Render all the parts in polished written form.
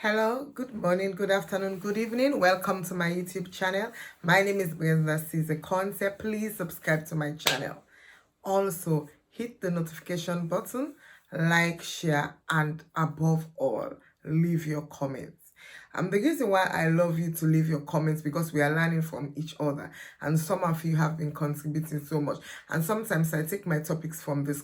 Hello, good morning, good afternoon, good evening. Welcome to my YouTube channel. My name is Brenda Caesar Concept. Please subscribe to my channel. Also, hit the notification button, like, share, and above all, leave your comments. The reason why I love you to leave your comments because we are learning from each other, and some of you have been contributing so much. And sometimes I take my topics from this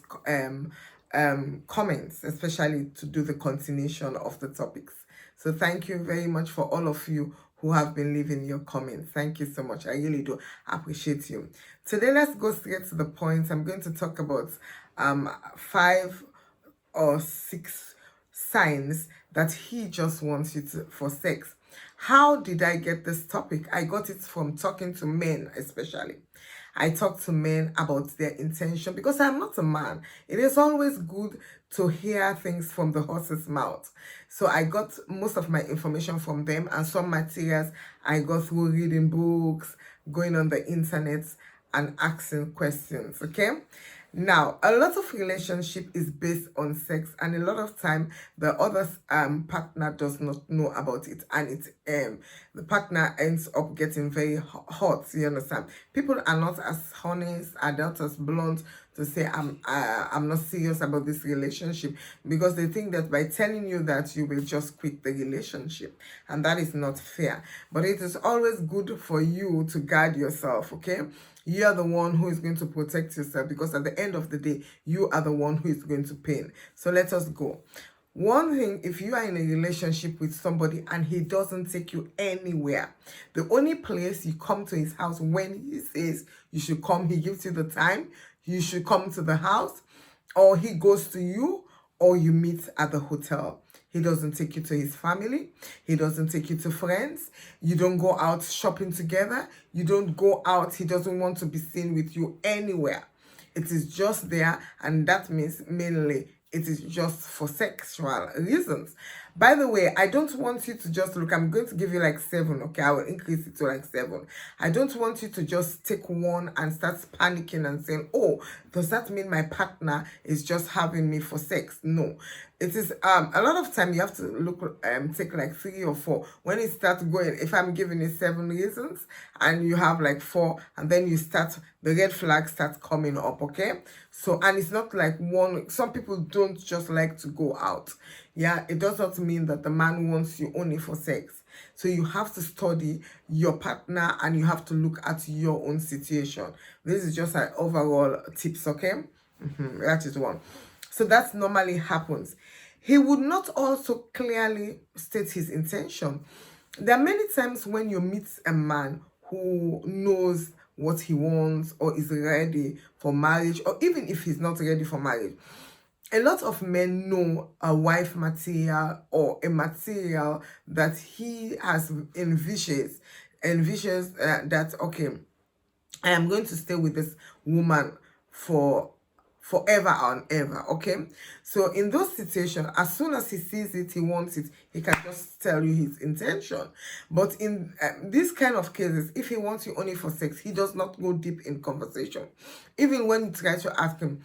comments, especially to do the continuation of the topics. So thank you very much for all of you who have been leaving your comments. Thank you so much. I really do appreciate you. Today, let's go straight to the point. I'm going to talk about 5 or 6 signs that he just wants you to for sex. How did I get this topic? I got it from talking to men, especially. I talk to men about their intention because I'm not a man. It is always good to hear things from the horse's mouth. So I got most of my information from them, and some materials I got through reading books, going on the internet, and asking questions. Okay. Now, a lot of relationship is based on sex, and a lot of time the other partner does not know about it, and the partner ends up getting very hot. You understand? People are not as honest, are not as blunt to say I'm not serious about this relationship, because they think that by telling you that you will just quit the relationship, and that is not fair. But it is always good for you to guard yourself. Okay. You're the one who is going to protect yourself, because at the end of the day, you are the one who is going to pay. So let us go. One thing, if you are in a relationship with somebody and he doesn't take you anywhere, the only place you come to his house when he says you should come, he gives you the time, you should come to the house, or he goes to you, or you meet at the hotel. He doesn't take you to his family. He doesn't take you to friends. You don't go out shopping together. You don't go out. He doesn't want to be seen with you anywhere. It is just there, and that means mainly it is just for sexual reasons. By the way, I don't want you to just look. I'm going to give you like 7, okay? I will increase it to like 7. I don't want you to just take one and start panicking and saying, oh, does that mean my partner is just having me for sex? No. It is a lot of time you have to look take like 3 or 4. When it starts going, if I'm giving you 7 reasons and you have like 4, and then you start, the red flag starts coming up, okay? So, and it's not like one, some people don't just like to go out. Yeah, it does not mean that the man wants you only for sex. So you have to study your partner, and you have to look at your own situation. This is just like overall tips, okay? That is one. So that normally happens. He would not also clearly state his intention. There are many times when you meet a man who knows what he wants or is ready for marriage, or even if he's not ready for marriage. A lot of men know a wife material or a material that he has envisions that, okay, I am going to stay with this woman for forever and ever. Okay, so in those situations, as soon as he sees it, he wants it, he can just tell you his intention. But in these kind of cases, if he wants you only for sex, he does not go deep in conversation. Even when you try to ask him,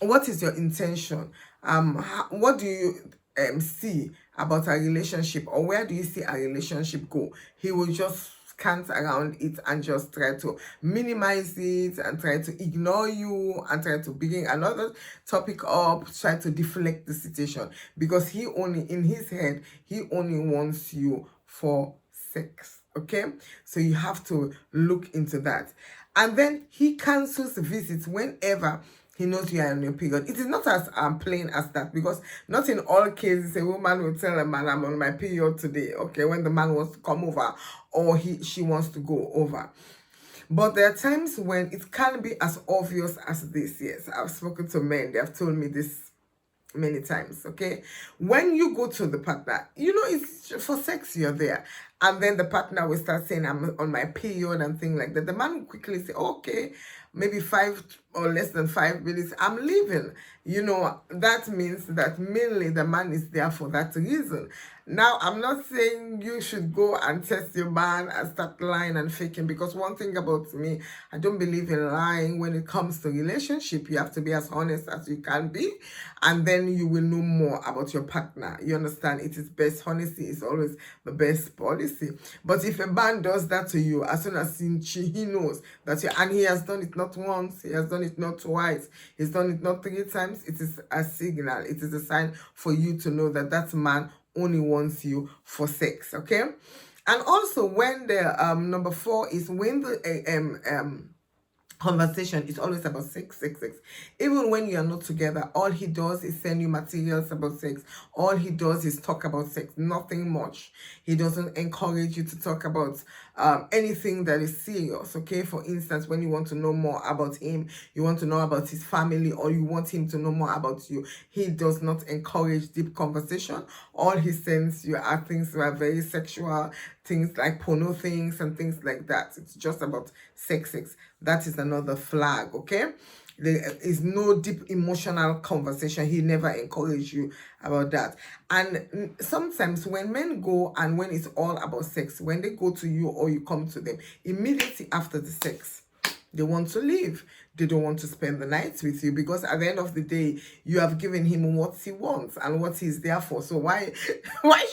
what is your intention, what do you see about a relationship, or where do you see a relationship go, he will just cant around it and just try to minimize it and try to ignore you and try to bring another topic up, try to deflect the situation, because he only, in his head, he only wants you for sex. Okay, so you have to look into that. And then he cancels visits whenever he knows you are on your period. It is not as plain as that, because not in all cases a woman will tell a man, I'm on my period today, okay, when the man wants to come over or she wants to go over. But there are times when it can be as obvious as this. Yes, I've spoken to men, they have told me this many times. Okay, when you go to the partner, you know, it's for sex, you're there, and then the partner will start saying, I'm on my period and things like that. The man will quickly say, okay, maybe 5 or less than 5 minutes, I'm leaving. That means that mainly the man is there for that reason. Now, I'm not saying you should go and test your man and start lying and faking, because one thing about me, I don't believe in lying when it comes to relationship. You have to be as honest as you can be, and then you will know more about your partner. You understand? It is best. Honesty is always the best policy. But if a man does that to you, as soon as he knows that and he has done it not once, he has done it not twice, he's done it not 3 times, it is a signal. It is a sign for you to know that that man only wants you for sex. Okay. And also, when the number 4 is when the conversation is always about sex. Even when you are not together, all he does is send you materials about sex. All he does is talk about sex, nothing much. He doesn't encourage you to talk about anything that is serious. Okay, for instance, when you want to know more about him, you want to know about his family, or you want him to know more about you, he does not encourage deep conversation. All he sends you are things that are very sexual, things like porno things and things like that. It's just about sex. That is another flag. Okay, there is no deep emotional conversation. He never encouraged you about that. And sometimes when men go, and when it's all about sex, when they go to you or you come to them, immediately after the sex, they want to leave. They don't want to spend the night with you, because at the end of the day, you have given him what he wants and what he's there for. So why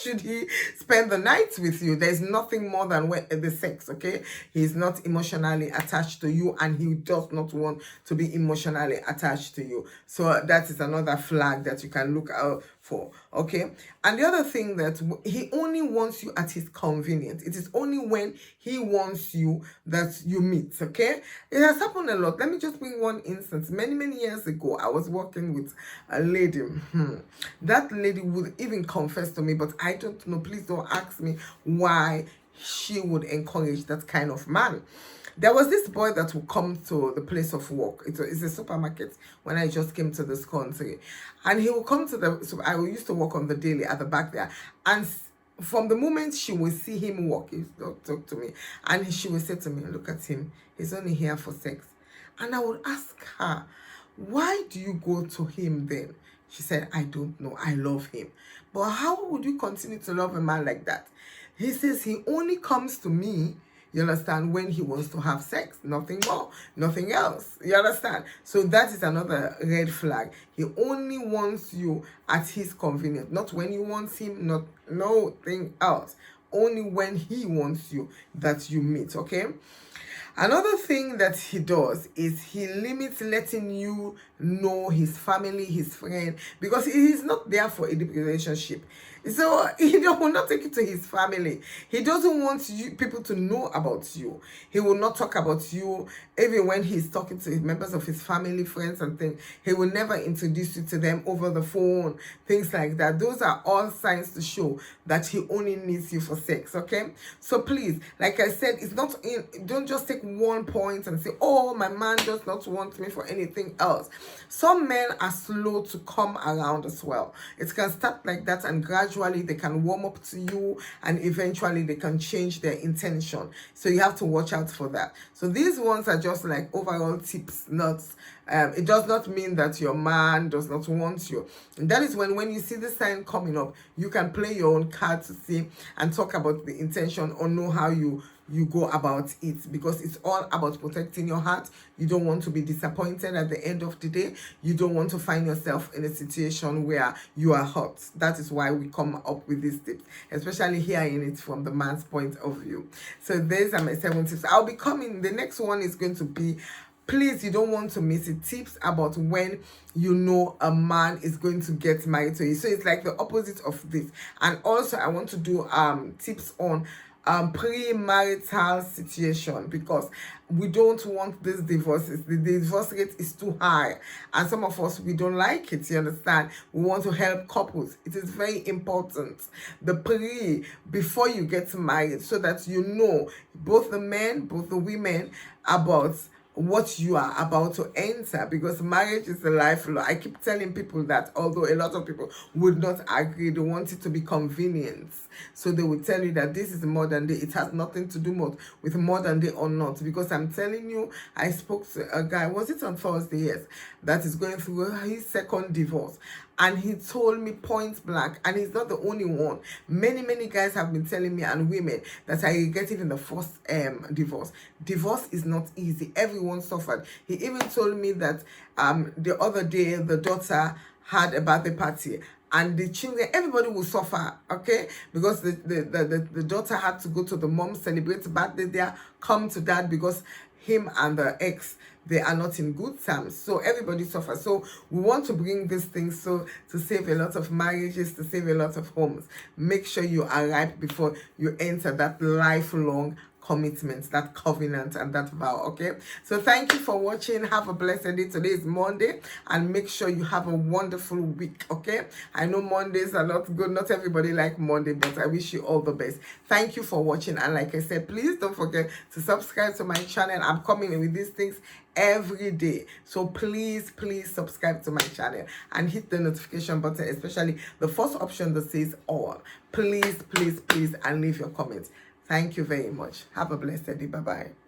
should he spend the night with you? There's nothing more than the sex. Okay, he's not emotionally attached to you, and he does not want to be emotionally attached to you. So that is another flag that you can look out for. Okay. And the other thing, that he only wants you at his convenience. It is only when he wants you that you meet. Okay, it has happened a lot. Let me just bring one instance. Many years ago, I was working with a lady. That lady would even confess to me, but I don't know, please don't ask me why she would encourage that kind of man. There was this boy that would come to the place of work. It's a supermarket when I just came to this country. And he would come to so I used to work on the daily at the back there. And from the moment she would see him walk, he would talk to me. And she would say to me, look at him. He's only here for sex. And I would ask her, why do you go to him then? She said, I don't know. I love him. But how would you continue to love a man like that? He says he only comes to me, you understand, when he wants to have sex. Nothing more, nothing else. You understand? So that is another red flag. He only wants you at his convenience. Not when you want him, not nothing else. Only when he wants you that you meet, okay? Another thing that he does is he limits letting you know his family, his friend, because he's not there for a deep relationship. So he will not take you to his family. He doesn't want people to know about you. He will not talk about you. Even when he's talking to members of his family, friends and things, he will never introduce you to them over the phone, things like that. Those are all signs to show that he only needs you for sex, okay? So please, like I said, it's not don't just take one point and say, oh, my man does not want me for anything else. Some men are slow to come around as well. It can start like that, and gradually they can warm up to you, and eventually they can change their intention. So you have to watch out for that. So these ones are just like overall tips, not it does not mean that your man does not want you. And that is when you see the sign coming up, you can play your own card to see and talk about the intention, or know how you go about it, because it's all about protecting your heart. You don't want to be disappointed at the end of the day. You don't want to find yourself in a situation where you are hurt. That is why we come up with these tips, especially hearing it from the man's point of view. So these are my 7 tips. I'll be coming. The next one is going to be, please, you don't want to miss it, tips about when you know a man is going to get married to you. So it's like the opposite of this. And also I want to do tips on premarital situation, because we don't want these divorces. The divorce rate is too high, and some of us, we don't like it. You understand? We want to help couples. It is very important, before you get married, so that you know, both the men, both the women, about what you are about to enter, because marriage is a lifelong. I keep telling people that, although a lot of people would not agree, they want it to be convenient, so they will tell you that this is modern day. It has nothing to do with modern day or not, because I'm telling you, I spoke to a guy, was it on Thursday? Yes, that is going through his second divorce, and he told me point blank, and he's not the only one. Many guys have been telling me, and women, that I regretted in the first divorce. Divorce is not easy. Everyone suffered. He even told me that the other day the daughter had a birthday party, and the children, everybody will suffer, okay, because the daughter had to go to the mom, celebrate the birthday there, come to dad, because him and the ex, they are not in good terms, so everybody suffers. So we want to bring these things, so to save a lot of marriages, to save a lot of homes. Make sure you are right before you enter that lifelong commitment, that covenant, and that vow. Okay, so thank you for watching. Have a blessed day. Today is Monday, and make sure you have a wonderful week. Okay, I know Mondays are not good, not everybody like Monday, but I wish you all the best. Thank you for watching, and like I said, please don't forget to subscribe to my channel. I'm coming with these things every day, so please subscribe to my channel and hit the notification button, especially the first option that says all. Please, and leave your comments. Thank you very much. Have a blessed day. Bye-bye.